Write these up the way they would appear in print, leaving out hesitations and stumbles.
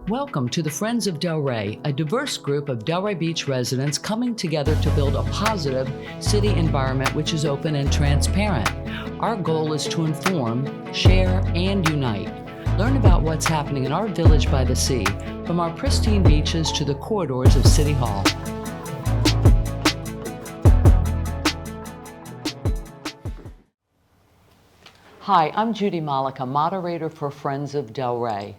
Welcome to the Friends of Delray, a diverse group of Delray Beach residents coming together to build a positive city environment which is open and transparent. Our goal is to inform, share, and unite. Learn about what's happening in our village by the sea, from our pristine beaches to the corridors of City Hall. Hi, I'm Judy, Mollica, moderator for Friends of Delray.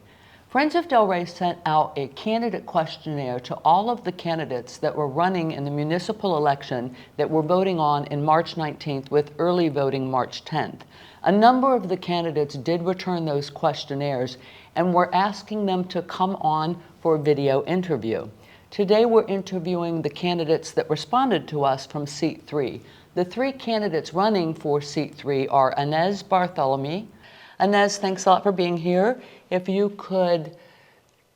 Friends of Delray sent out a candidate questionnaire to all of the candidates that were running in the municipal election that we're voting on in March 19th with early voting March 10th. A number of the candidates did return those questionnaires, and we're asking them to come on for a video interview. Today we're interviewing the candidates that responded to us from Seat 3. The three candidates running for Seat 3 are Annese Barthelemy. Annese, thanks a lot for being here. If you could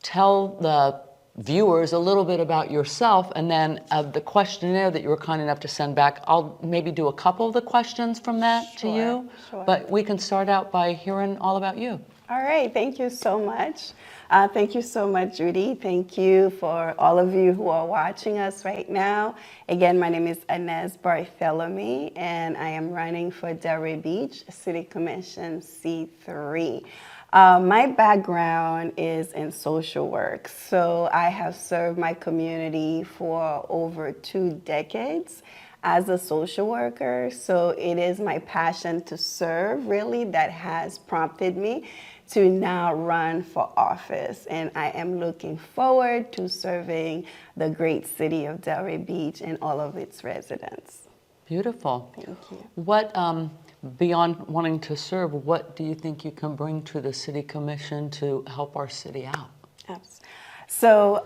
tell the viewers a little bit about yourself, and then the questionnaire that you were kind enough to send back, I'll maybe do a couple of the questions from that to you. Sure. But we can start out by hearing all about you. All right, thank you so much. Thank you so much, Judy. Thank you for all of you who are watching us right now. Again, my name is Annese Barthelemy, and I am running for Delray Beach City Commission C3. My background is in social work, so I have served my community for over 2 decades as a social worker. So it is my passion to serve, really, that has prompted me to now run for office. And I am looking forward to serving the great city of Delray Beach and all of its residents. Beautiful. Thank you. What, beyond wanting to serve, what do you think you can bring to the City Commission to help our city out? So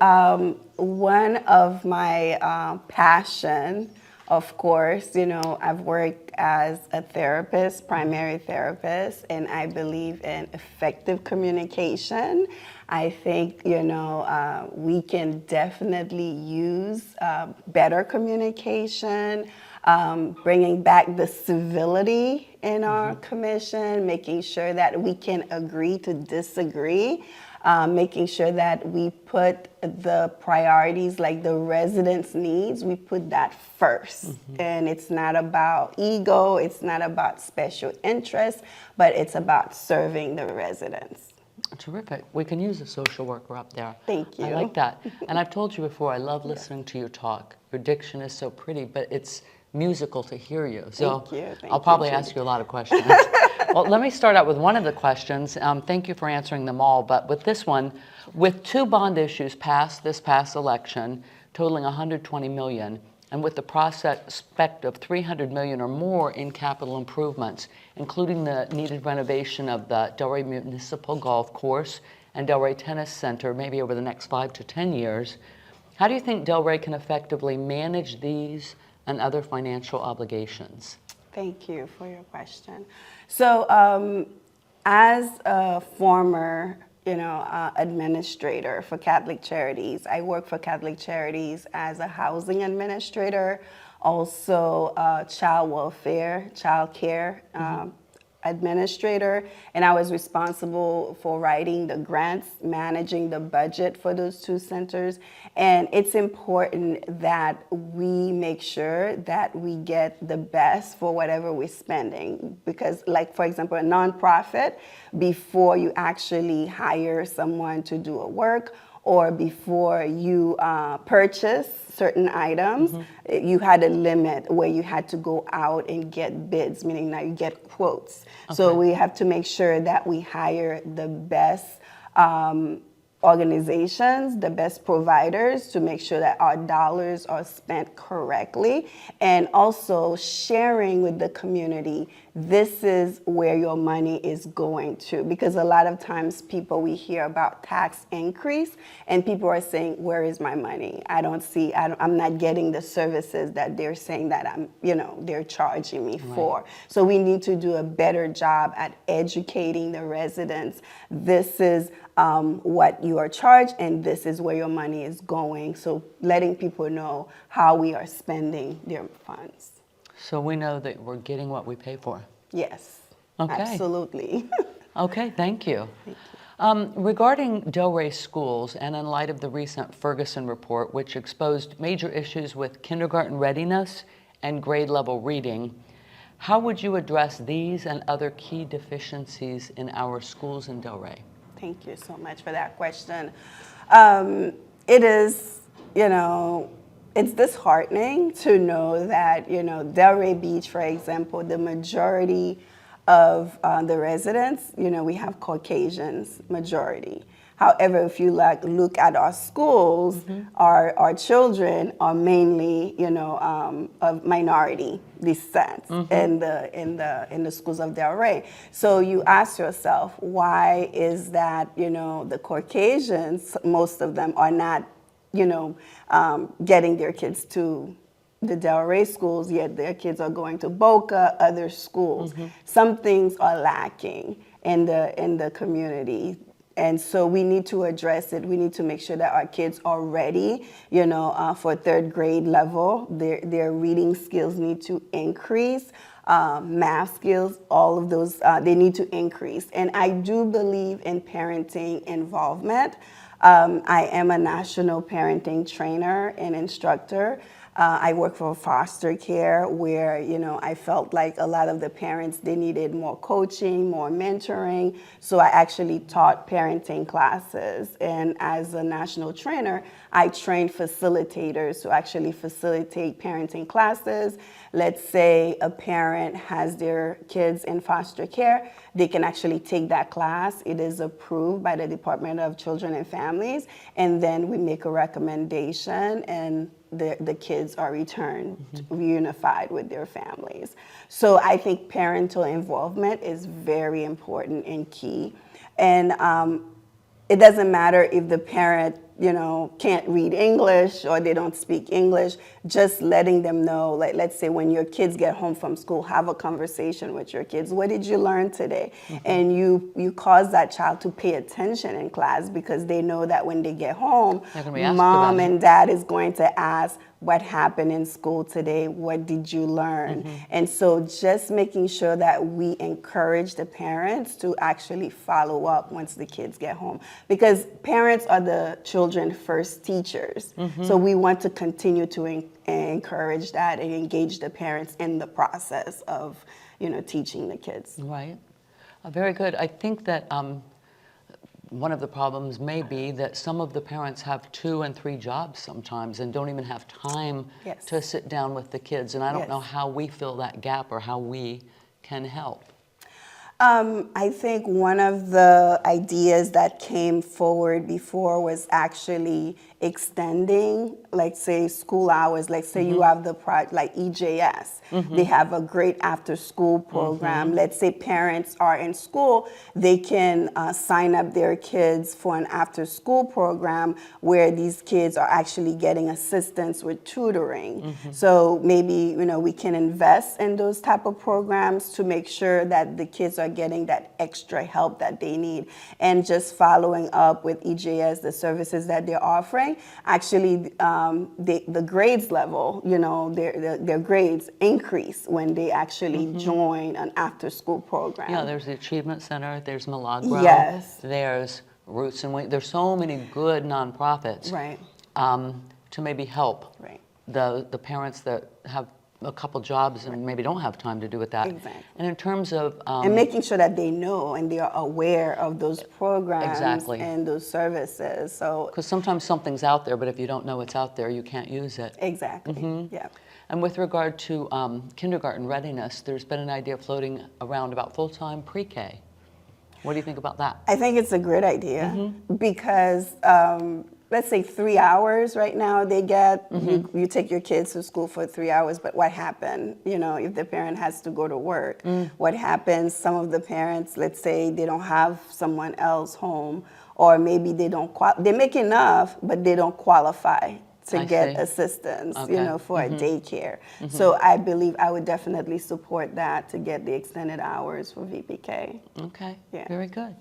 one of my passion, of course, I've worked as a therapist, primary therapist, and I believe in effective communication. I think, we can definitely use better communication, bringing back the civility in our commission, making sure that we can agree to disagree. Making sure that we put the priorities, like the residents' needs, we put that first. And it's not about ego, it's not about special interests, but it's about serving the residents. Terrific. We can use a social worker up there. Thank you. I like that. And I've told you before, I love listening to your talk. Your diction is so pretty, but it's musical to hear you. So Thank you. I'll probably ask you a lot of questions. Well, let me start out with one of the questions. Thank you for answering them all. But with this one, with 2 bond issues passed this past election, totaling $120 million, and with the prospect of $300 million or more in capital improvements, including the needed renovation of the Delray Municipal Golf Course and Delray Tennis Center, maybe over the next 5 to 10 years, how do you think Delray can effectively manage these and other financial obligations? Thank you for your question. So as a former administrator for Catholic Charities, I work for Catholic Charities as a housing administrator, also child welfare, child care administrator, and I was responsible for writing the grants, managing the budget for those 2 centers. And it's important that we make sure that we get the best for whatever we're spending. Because, like, for example, a nonprofit, before you actually hire someone to do a work, or before you purchase certain items, you had a limit where you had to go out and get bids, meaning now you get quotes. Okay. So we have to make sure that we hire the best organizations, the best providers, to make sure that our dollars are spent correctly, and also sharing with the community, this is where your money is going to. Because a lot of times we hear about tax increase and people are saying, where is my money? I'm not getting the services that they're saying that they're charging me for. So we need to do a better job at educating the residents. This is what you are charged, and this is where your money is going. So letting people know how we are spending their funds. So we know that we're getting what we pay for. Yes, okay. Absolutely. Okay, thank you. Thank Regarding Delray schools, and in light of the recent Ferguson report, which exposed major issues with kindergarten readiness and grade level reading, how would you address these and other key deficiencies in our schools in Delray? Thank you so much for that question. It is, it's disheartening to know that, Delray Beach, for example, the majority of the residents, we have Caucasians, majority. However, if you look at our schools, our children are mainly, of minority descent in the schools of Delray. So you ask yourself, why is that, the Caucasians, most of them are not, getting their kids to the Delray schools, yet their kids are going to Boca, other schools. Some things are lacking in the community. And so we need to address it. We need to make sure that our kids are ready, for third grade level. Their reading skills need to increase. Math skills, all of those, they need to increase. And I do believe in parenting involvement. I am a national parenting trainer and instructor. I work for foster care where, I felt like a lot of the parents, they needed more coaching, more mentoring. So I actually taught parenting classes. And as a national trainer, I trained facilitators to actually facilitate parenting classes. Let's say a parent has their kids in foster care. They can actually take that class. It is approved by the Department of Children and Families. And then we make a recommendation and the kids are returned, reunified with their families. So I think parental involvement is very important and key. And it doesn't matter if the parent, can't read English or they don't speak English, just letting them know, like, let's say when your kids get home from school, have a conversation with your kids. What did you learn today? And you cause that child to pay attention in class because they know that when they get home, mom and dad is going to ask, what happened in school today? What did you learn? And so just making sure that we encourage the parents to actually follow up once the kids get home. Because parents are the children's first teachers. So we want to continue to encourage that and engage the parents in the process of, teaching the kids. Right. Very good. I think that one of the problems may be that some of the parents have 2 and 3 jobs sometimes and don't even have time to sit down with the kids. And I don't know how we fill that gap or how we can help. I think one of the ideas that came forward before was actually extending, like say school hours, like say you have the project like EJS, they have a great after school program. Let's say parents are in school, they can sign up their kids for an after school program where these kids are actually getting assistance with tutoring. So maybe, we can invest in those type of programs to make sure that the kids are getting that extra help that they need. And just following up with EJS, the services that they're offering, actually the grades level, their grades increase when they actually join an after school program. Yeah, there's the Achievement Center, there's Milagro, there's Roots and Wings. There's so many good nonprofits to maybe help the parents that have a couple jobs and maybe don't have time to do with that. Exactly. And in terms of... and making sure that they know and they are aware of those programs and those services. So because sometimes something's out there, but if you don't know it's out there, you can't use it. Exactly, yeah. And with regard to kindergarten readiness, there's been an idea floating around about full-time pre-K. What do you think about that? I think it's a great idea because let's say 3 hours right now they get, you take your kids to school for 3 hours, but what happened, if the parent has to go to work? What happens, some of the parents, let's say they don't have someone else home, or maybe they don't, they make enough, but they don't qualify to get assistance, for a daycare. So I believe I would definitely support that to get the extended hours for VPK. Okay, very good.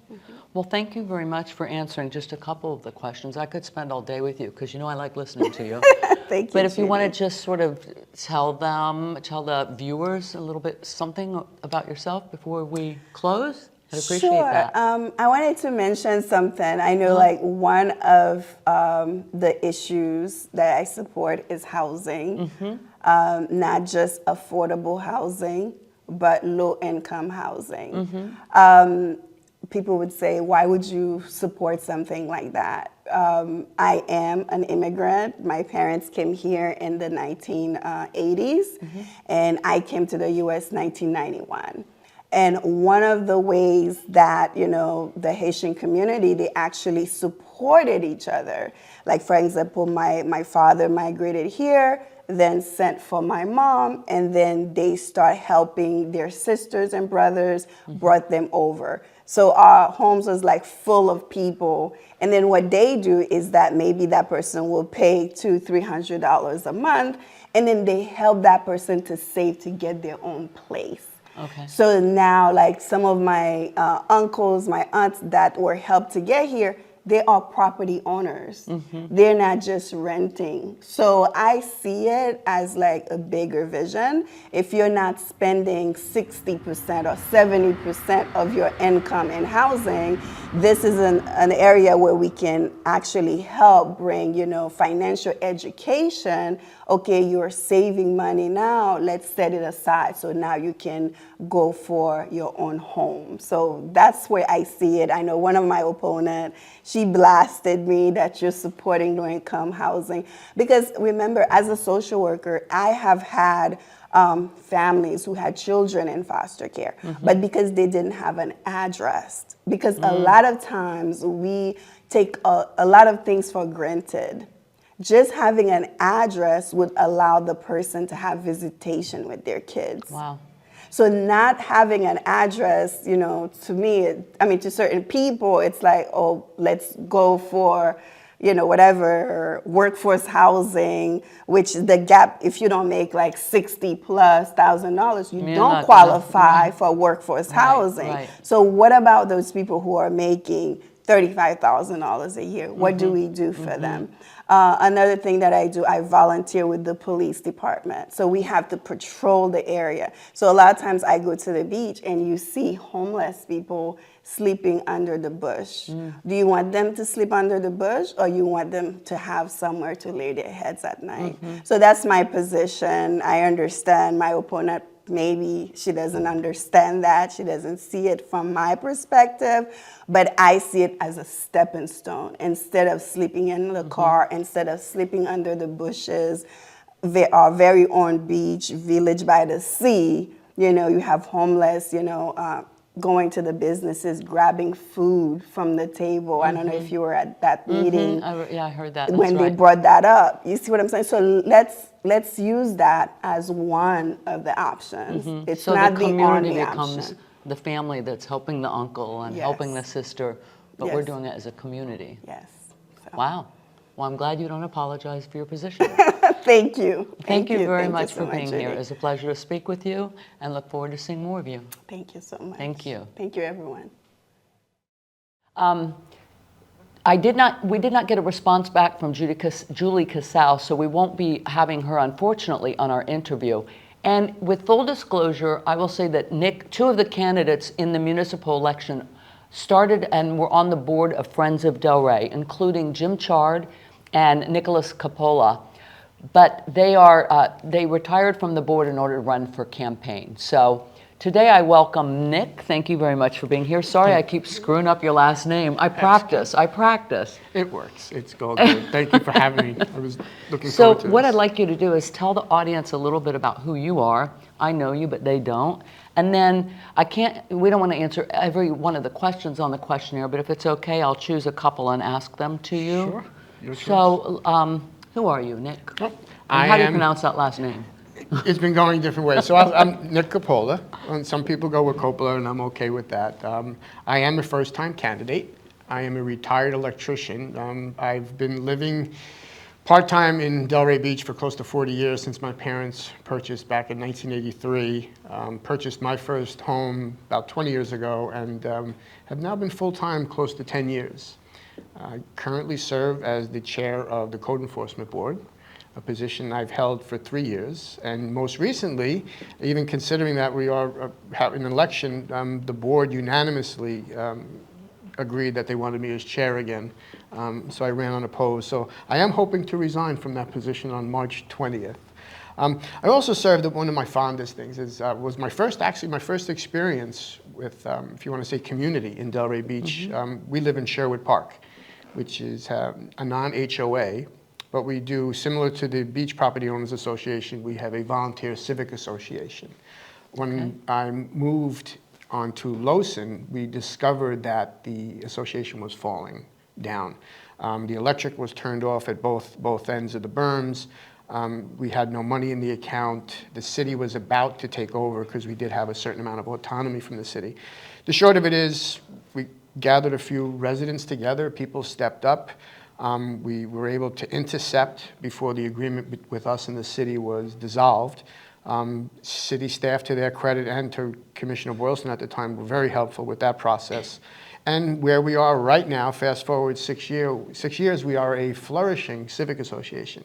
Well, thank you very much for answering just a couple of the questions. I could spend all day with you because I like listening to you. Thank you, But if you want to Judy. just sort of tell the viewers a little bit something about yourself before we close. I'd appreciate Sure. that. I wanted to mention something. I know, like, one of the issues that I support is housing, not just affordable housing, but low-income housing. People would say, why would you support something like that? I am an immigrant. My parents came here in the 1980s, and I came to the U.S. 1991. And one of the ways that, you know, the Haitian community, they actually supported each other. Like, for example, my father migrated here, then sent for my mom, and then they start helping their sisters and brothers, brought them over. So our homes was like full of people. And then what they do is that maybe that person will pay $200-300 a month, and then they help that person to save to get their own place. Okay. So now, like, some of my uncles, my aunts that were helped to get here, they are property owners. They're not just renting. So I see it as like a bigger vision. If you're not spending 60% or 70% of your income in housing, this is an area where we can actually help bring, you know, financial education. Okay, you're saving money now, let's set it aside so now you can go for your own home. So that's where I see it. I know one of my opponents, she blasted me that you're supporting low-income housing. Because remember, as a social worker, I have had families who had children in foster care, but because they didn't have an address. Because a lot of times we take a lot of things for granted. Just having an address would allow the person to have visitation with their kids. Wow. So not having an address, you know, to me, to certain people, it's like, oh, let's go for, you know, whatever, workforce housing, which the gap, if you don't make like $60,000+, you don't qualify for workforce housing. Right. So what about those people who are making $35,000 a year? What do we do for them? Another thing that I do, I volunteer with the police department. So we have to patrol the area. So a lot of times I go to the beach and you see homeless people sleeping under the bush. Do you want them to sleep under the bush, or you want them to have somewhere to lay their heads at night? So that's my position. I understand my opponent, maybe she doesn't understand that. She doesn't see it from my perspective, but I see it as a stepping stone. Instead of sleeping in the car, instead of sleeping under the bushes, our very own beach, village by the sea, you know, you have homeless, you know, going to the businesses, grabbing food from the table. I don't know if you were at that meeting. Yeah, I heard that. When they brought that up. You see what I'm saying? So let's use that as one of the options. It's so not the the community only becomes option. the family that's helping the uncle and helping the sister, but we're doing it as a community. Yes. So. Wow. Well, I'm glad you don't apologize for your position. Thank you. Thank you very Thank much you for so being Judy. here. It was a pleasure to speak with you, and look forward to seeing more of you. Thank you so much. Thank you. Thank you, everyone. We did not get a response back from Julie Casal, so we won't be having her, unfortunately, on our interview. And with full disclosure, I will say that two of the candidates in the municipal election started and were on the board of Friends of Delray, including Jim Chard and Nicholas Coppola. But they retired from the board in order to run for campaign. So today I welcome Nick. Thank you very much for being here. Sorry I keep screwing up your last name. I practice. It works. It's all good. Thank you for having me. I was looking So forward to what this. I'd like you to do is tell the audience a little bit about who you are. I know you, but they don't. And then we don't want to answer every one of the questions on the questionnaire, but if it's okay, I'll choose a couple and ask them to you. Sure. Your choice. So who are you, Nick? Oh, And how do you pronounce that last name? It's been going different ways. So I'm Nick Coppola, and some people go with Coppola, and I'm okay with that. I am a first-time candidate. I am a retired electrician. I've been living part-time in Delray Beach for close to 40 years since my parents purchased back in 1983. Purchased my first home about 20 years ago, and have now been full-time close to 10 years. I currently serve as the chair of the Code Enforcement Board. a position I've held for 3 years. And most recently, even considering that we are having an election, the board unanimously agreed that they wanted me as chair again. So I ran unopposed. So I am hoping to resign from that position on March 20th. I also served at one of my fondest things was my first experience with, if you want to say community in Delray Beach. We live in Sherwood Park, which is a non-HOA, but we do, similar to the Beach Property Owners Association, we have a volunteer civic association. When I moved onto Lowson, we discovered that the association was falling down. The electric was turned off at both ends of the berms. We had no money in the account. The city was about to take over because we did have a certain amount of autonomy from the city. The short of it is we gathered a few residents together. People stepped up. We were able to intercept before the agreement with us and the city was dissolved. City staff, to their credit, and to Commissioner Boylston at the time, were very helpful with that process. And where we are right now, fast forward 6 years, we are a flourishing civic association.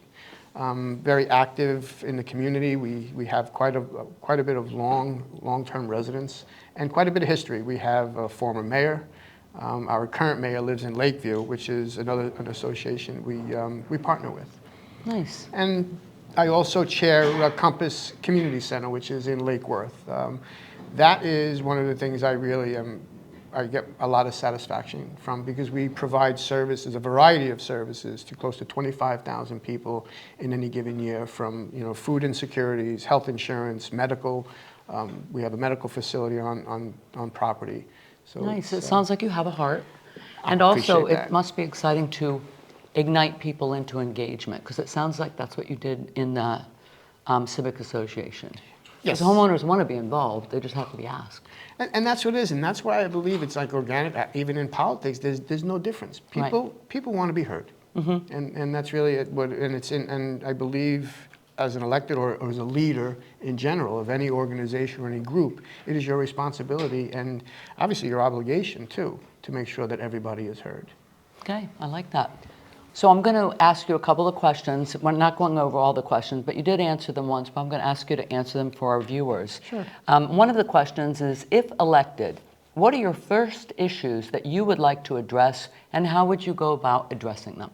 Very active in the community. We have quite a bit of long-term residents and quite a bit of history. We have a former mayor. Our current mayor lives in Lakeview, which is an association we partner with. Nice. And I also chair Compass Community Center, which is in Lake Worth. That is one of the things I get a lot of satisfaction from, because we provide services, a variety of services, to close to 25,000 people in any given year, from food insecurities, health insurance, medical. We have a medical facility on property. So nice. It sounds like you have a heart. And also, it must be exciting to ignite people into engagement, because it sounds like that's what you did in the Civic Association. Yes. Because homeowners want to be involved, they just have to be asked. And that's what it is, and that's why I believe it's like organic. Even in politics, there's no difference. People want to be heard, and that's really it. And I believe, as an elected or as a leader in general of any organization or any group, it is your responsibility and obviously your obligation too to make sure that everybody is heard. Okay, I like that. So I'm going to ask you a couple of questions. We're not going over all the questions, but you did answer them once, but I'm going to ask you to answer them for our viewers. Sure. One of the questions is, if elected, what are your first issues that you would like to address, and how would you go about addressing them?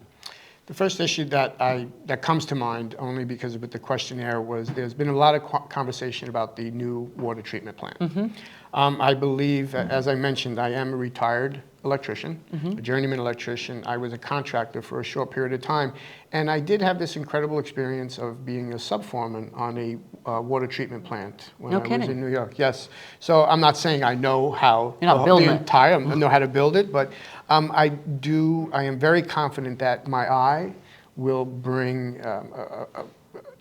The first issue that comes to mind, only because with the questionnaire, was there's been a lot of conversation about the new water treatment plant. I believe, as I mentioned, I am a retired electrician, a journeyman electrician. I was a contractor for a short period of time, and I did have this incredible experience of being a subforeman on a water treatment plant when I was in New York. Yes. So I'm not saying I know how I know how to build it, but I am very confident that my eye will bring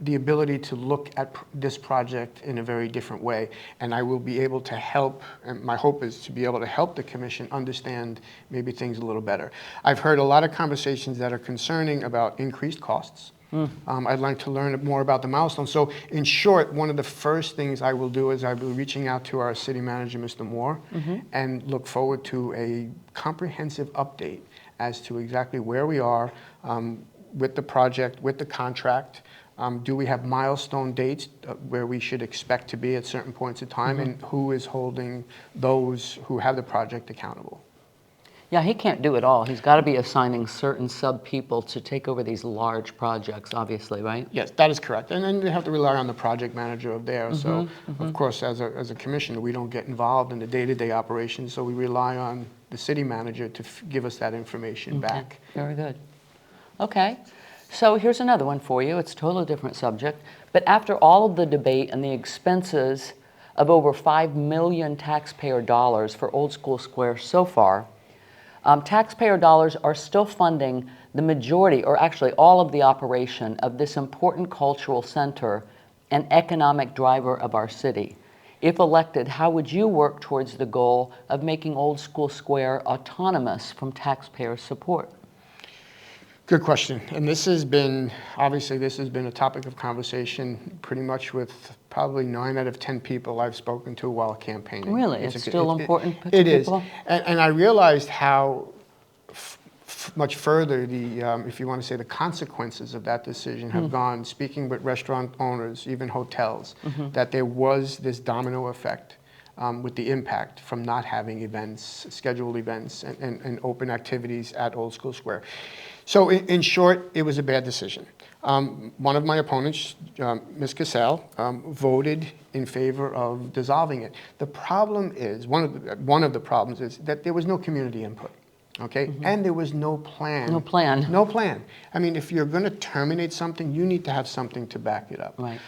the ability to look at this project in a very different way, and I will be able to help, and my hope is to be able to help the commission understand maybe things a little better. I've heard a lot of conversations that are concerning about increased costs. I'd like to learn more about the milestones. So in short, one of the first things I will do is I will be reaching out to our city manager, Mr. Moore, and look forward to a comprehensive update as to exactly where we are with the project, with the contract. Do we have milestone dates where we should expect to be at certain points of time, and who is holding those who have the project accountable? Yeah, he can't do it all. He's got to be assigning certain sub-people to take over these large projects, obviously, right? Yes, that is correct. And then they have to rely on the project manager of there. So, of course, as a commissioner, we don't get involved in the day-to-day operations, so we rely on the city manager to give us that information back. Very good. Okay. So here's another one for you. It's a totally different subject. But after all of the debate and the expenses of over $5 million taxpayer dollars for Old School Square so far, taxpayer dollars are still funding the majority, or actually all of the operation of this important cultural center and economic driver of our city. If elected, how would you work towards the goal of making Old School Square autonomous from taxpayer support? Good question. And this has been a topic of conversation pretty much with probably 9 out of 10 people I've spoken to while campaigning. Really? It's still important to people? It is. And I realized how much further, if you want to say the consequences of that decision have gone, speaking with restaurant owners, even hotels, that there was this domino effect with the impact from not having events, scheduled events, and open activities at Old School Square. So in short, it was a bad decision. One of my opponents, Ms. Cassell, voted in favor of dissolving it. The problem is, one of the problems is that there was no community input. Okay, and there was no plan. No plan. No plan. I mean, if you're going to terminate something, you need to have something to back it up. Right.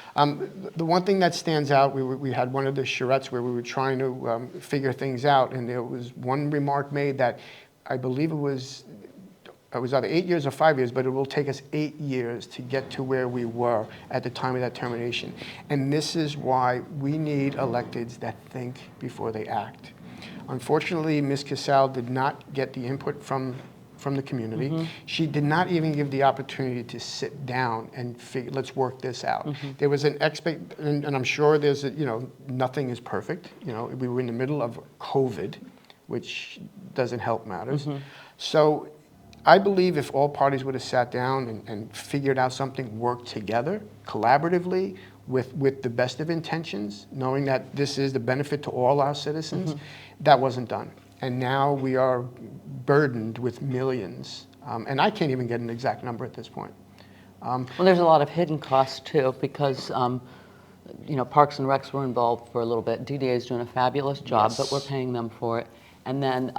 The one thing that stands out, we had one of the charrettes where we were trying to figure things out, and there was one remark made that I believe it was either 8 years or 5 years, but it will take us 8 years to get to where we were at the time of that termination. And this is why we need electeds that think before they act. Unfortunately, Ms. Cassell did not get the input from the community. She did not even give the opportunity to sit down and figure, let's work this out. There was an and I'm sure there's nothing is perfect. We were in the middle of COVID, which doesn't help matters. So I believe if all parties would have sat down and figured out something, worked together collaboratively with the best of intentions, knowing that this is the benefit to all our citizens, that wasn't done. And now we are burdened with millions. And I can't even get an exact number at this point. Well, there's a lot of hidden costs too, because Parks and Recs were involved for a little bit. DDA is doing a fabulous job, but we're paying them for it. And then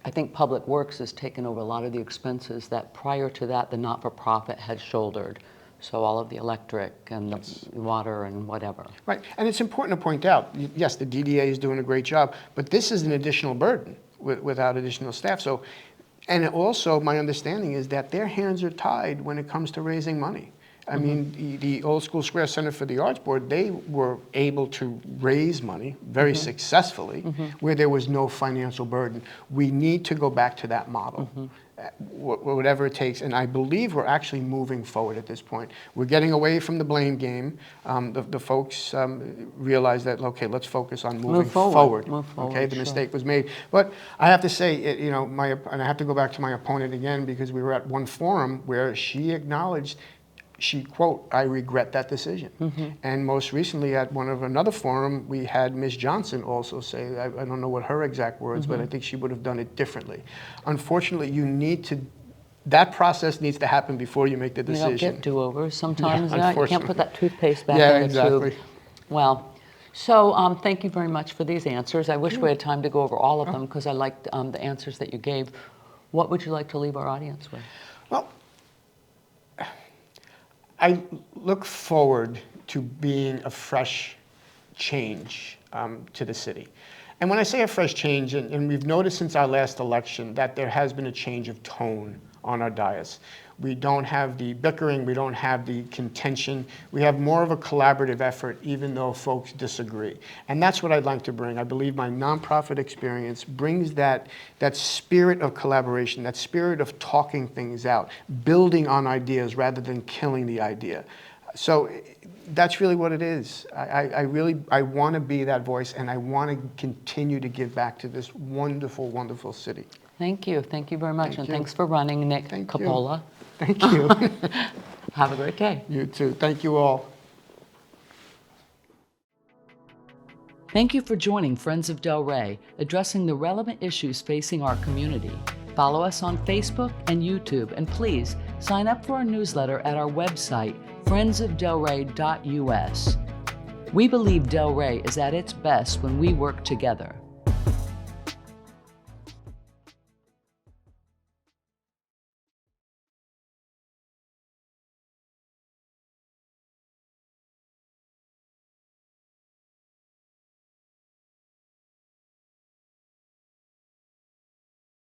I think Public Works has taken over a lot of the expenses that prior to that the not-for-profit had shouldered. So all of the electric and the water and whatever. Right, and it's important to point out, yes, the DDA is doing a great job, but this is an additional burden without additional staff. So, and also my understanding is that their hands are tied when it comes to raising money. I mean, the Old School Square Center for the Arts Board, they were able to raise money very successfully where there was no financial burden. We need to go back to that model, whatever it takes. And I believe we're actually moving forward at this point. We're getting away from the blame game. The folks realize that, okay, let's focus on moving forward. Move forward, okay, the mistake was made. But I have to say, and I have to go back to my opponent again, because we were at one forum where she acknowledged, she, quote, I regret that decision. And most recently at another forum, we had Ms. Johnson also say, I don't know what her exact words, but I think she would have done it differently. Unfortunately, that process needs to happen before you make the decision. You don't get do-overs sometimes. Yeah, you can't put that toothpaste back in the tube. Well, so thank you very much for these answers. I wish we had time to go over all of them because I liked the answers that you gave. What would you like to leave our audience with? Well, I look forward to being a fresh change to the city. And when I say a fresh change, and we've noticed since our last election that there has been a change of tone on our dais. We don't have the bickering, we don't have the contention. We have more of a collaborative effort, even though folks disagree. And that's what I'd like to bring. I believe my nonprofit experience brings that spirit of collaboration, that spirit of talking things out, building on ideas rather than killing the idea. So that's really what it is. I want to be that voice, and I want to continue to give back to this wonderful, wonderful city. Thank you. Thank you very much. And thanks for running, Nick Coppola. Thank you. Have a great day. You too. Thank you all. Thank you for joining Friends of Delray, addressing the relevant issues facing our community. Follow us on Facebook and YouTube, and please sign up for our newsletter at our website, friendsofdelray.us. We believe Delray is at its best when we work together.